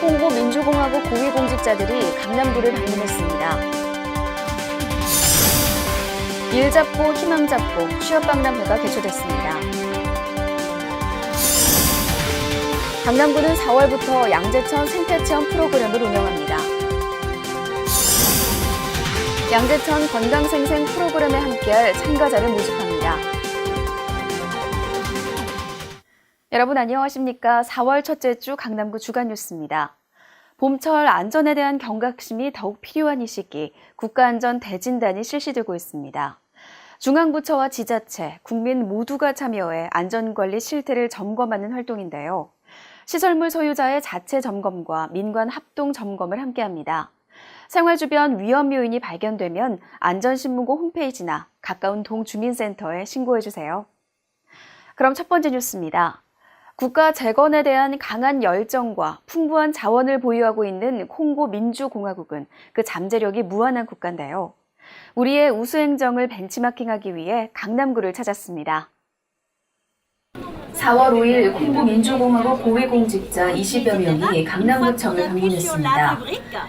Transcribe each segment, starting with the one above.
콩고 민주공화국 고위공직자들이 강남구를 방문했습니다. 일 잡고 희망 잡고 취업박람회가 개최됐습니다. 강남구는 4월부터 양재천 생태체험 프로그램을 운영합니다. 양재천 건강생생 프로그램에 함께할 참가자를 모집합니다. 여러분 안녕하십니까? 4월 첫째 주 강남구 주간뉴스입니다. 봄철 안전에 대한 경각심이 더욱 필요한 이 시기 국가안전 대진단이 실시되고 있습니다. 중앙부처와 지자체, 국민 모두가 참여해 안전관리 실태를 점검하는 활동인데요. 시설물 소유자의 자체 점검과 민관 합동 점검을 함께합니다. 생활 주변 위험 요인이 발견되면 안전신문고 홈페이지나 가까운 동주민센터에 신고해주세요. 그럼 첫 번째 뉴스입니다. 국가 재건에 대한 강한 열정과 풍부한 자원을 보유하고 있는 콩고 민주공화국은 그 잠재력이 무한한 국가인데요. 우리의 우수행정을 벤치마킹하기 위해 강남구를 찾았습니다. 4월 5일 콩고 민주공화국 고위공직자 20여 명이 강남구청을 방문했습니다.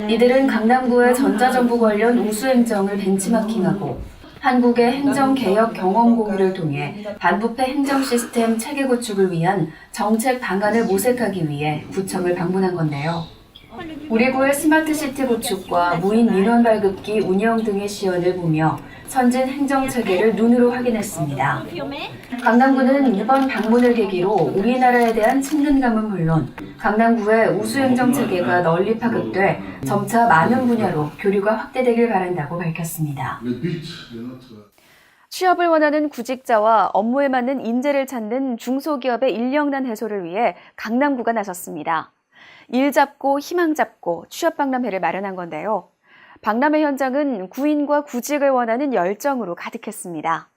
이들은 강남구의 전자정부 관련 우수행정을 벤치마킹하고 한국의 행정개혁 경험 공유를 통해 반부패 행정 시스템 체계 구축을 위한 정책 방안을 모색하기 위해 구청을 방문한 건데요. 우리 구의 스마트시티 구축과 무인 민원 발급기 운영 등의 시연을 보며 선진 행정체계를 눈으로 확인했습니다. 강남구는 이번 방문을 계기로 우리나라에 대한 친근감은 물론 강남구의 우수행정체계가 널리 파급돼 점차 많은 분야로 교류가 확대되길 바란다고 밝혔습니다. 취업을 원하는 구직자와 업무에 맞는 인재를 찾는 중소기업의 인력난 해소를 위해 강남구가 나섰습니다. 일 잡고 희망 잡고 취업박람회를 마련한 건데요. 박람회 현장은 구인과 구직을 원하는 열정으로 가득했습니다.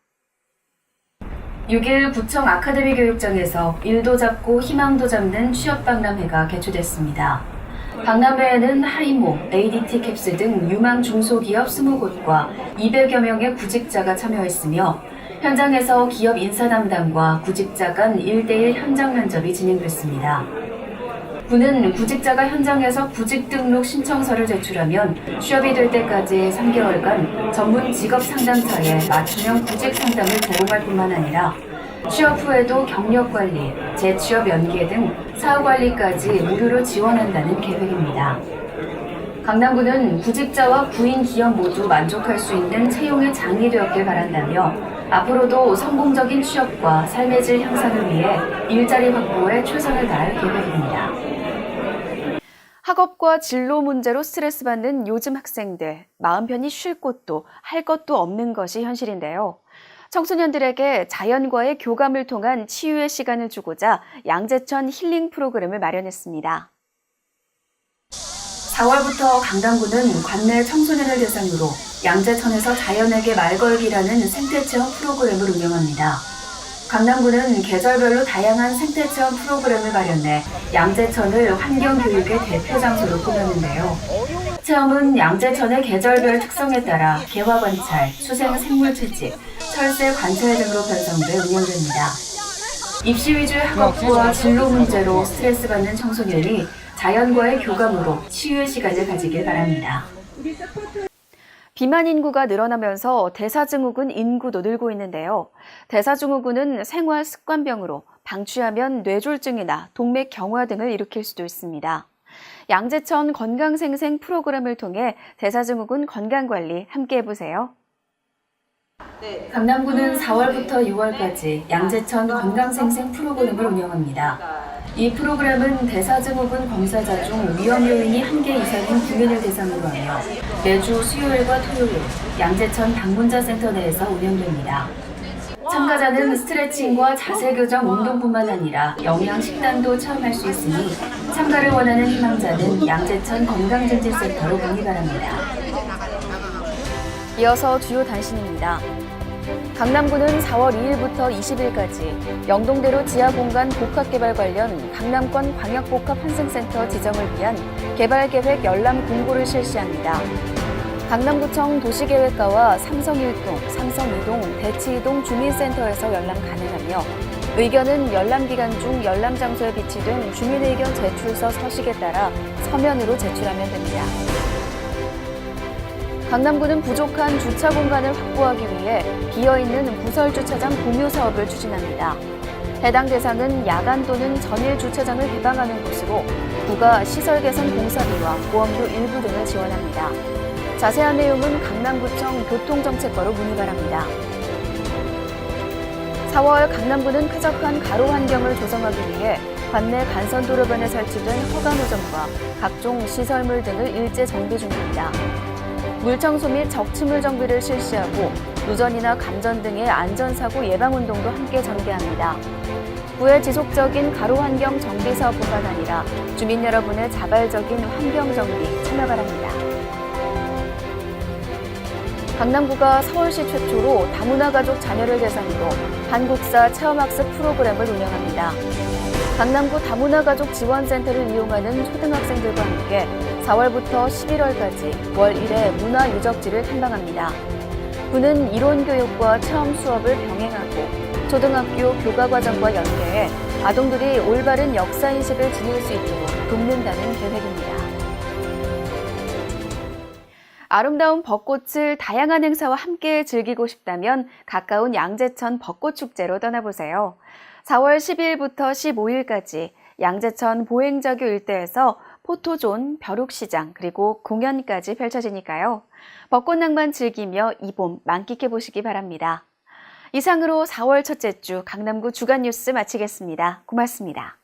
6일 구청 아카데미 교육장에서 일도 잡고 희망도 잡는 취업박람회가 개최됐습니다. 박람회에는 하이모, ADT 캡스 등 유망 중소기업 20곳과 200여 명의 구직자가 참여했으며 현장에서 기업 인사 담당과 구직자 간 1대1 현장 면접이 진행됐습니다. 구는 구직자가 현장에서 구직 등록 신청서를 제출하면 취업이 될 때까지 3개월간 전문 직업 상담사에 맞춤형 구직 상담을 제공할 뿐만 아니라 취업 후에도 경력 관리, 재취업 연계 등 사후 관리까지 무료로 지원한다는 계획입니다. 강남구는 구직자와 구인 기업 모두 만족할 수 있는 채용의 장이 되었길 바란다며 앞으로도 성공적인 취업과 삶의 질 향상을 위해 일자리 확보에 최선을 다할 계획입니다. 학업과 진로 문제로 스트레스 받는 요즘 학생들, 마음 편히 쉴 곳도 할 것도 없는 것이 현실인데요. 청소년들에게 자연과의 교감을 통한 치유의 시간을 주고자 양재천 힐링 프로그램을 마련했습니다. 4월부터 강남구는 관내 청소년을 대상으로 양재천에서 자연에게 말 걸기라는 생태체험 프로그램을 운영합니다. 강남구는 계절별로 다양한 생태체험 프로그램을 마련해 양재천을 환경교육의 대표 장소로 꾸몄는데요. 체험은 양재천의 계절별 특성에 따라 개화 관찰, 수생 생물 채집, 철새 관찰 등으로 편성돼 운영됩니다. 입시 위주의 학업과 진로 문제로 스트레스 받는 청소년이 자연과의 교감으로 치유의 시간을 가지길 바랍니다. 비만 인구가 늘어나면서 대사증후군 인구도 늘고 있는데요. 대사증후군은 생활 습관병으로 방치하면 뇌졸중이나 동맥 경화 등을 일으킬 수도 있습니다. 양재천 건강생생 프로그램을 통해 대사증후군 건강관리 함께 해보세요. 강남구는 4월부터 6월까지 양재천 건강생생 프로그램을 운영합니다. 이 프로그램은 대사증후군 검사자 중 위험 요인이 1개 이상인 국민을 대상으로 하며 매주 수요일과 토요일 양재천 방문자 센터 내에서 운영됩니다. 참가자는 스트레칭과 자세 교정 운동뿐만 아니라 영양 식단도 체험할 수 있으니 참가를 원하는 희망자는 양재천 건강증진센터로 문의 바랍니다. 이어서 주요 단신입니다. 강남구는 4월 2일부터 20일까지 영동대로 지하공간 복합개발 관련 강남권 광역복합환승센터 지정을 위한 개발계획 열람 공고를 실시합니다. 강남구청 도시계획과와 삼성일동, 삼성이동, 대치이동 주민센터에서 열람 가능하며 의견은 열람기간 중 열람 장소에 비치된 주민의견 제출서 서식에 따라 서면으로 제출하면 됩니다. 강남구는 부족한 주차 공간을 확보하기 위해 비어있는 부설 주차장 공유 사업을 추진합니다. 해당 대상은 야간 또는 전일 주차장을 개방하는 곳으로 구가 시설 개선 공사비와 보험료 일부 등을 지원합니다. 자세한 내용은 강남구청 교통정책과로 문의 바랍니다. 4월 강남구는 쾌적한 가로 환경을 조성하기 위해 관내 간선도로변에 설치된 허가 노점과 각종 시설물 등을 일제 정비 중입니다. 물청소 및 적치물 정비를 실시하고 누전이나 감전 등의 안전사고 예방운동도 함께 전개합니다. 구의 지속적인 가로 환경 정비 사업뿐만 아니라 주민 여러분의 자발적인 환경 정비 참여 바랍니다. 강남구가 서울시 최초로 다문화 가족 자녀를 대상으로 한국사 체험학습 프로그램을 운영합니다. 강남구 다문화 가족 지원센터를 이용하는 초등학생들과 함께 4월부터 11월까지 월 1회 문화 유적지를 탐방합니다. 구는 이론 교육과 체험 수업을 병행하고 초등학교 교과과정과 연계해 아동들이 올바른 역사인식을 지닐 수 있도록 돕는다는 계획입니다. 아름다운 벚꽃을 다양한 행사와 함께 즐기고 싶다면 가까운 양재천 벚꽃축제로 떠나보세요. 4월 12일부터 15일까지 양재천 보행자교 일대에서 포토존, 벼룩시장, 그리고 공연까지 펼쳐지니까요. 벚꽃 낭만 즐기며 이 봄 만끽해 보시기 바랍니다. 이상으로 4월 첫째 주 강남구 주간 뉴스 마치겠습니다. 고맙습니다.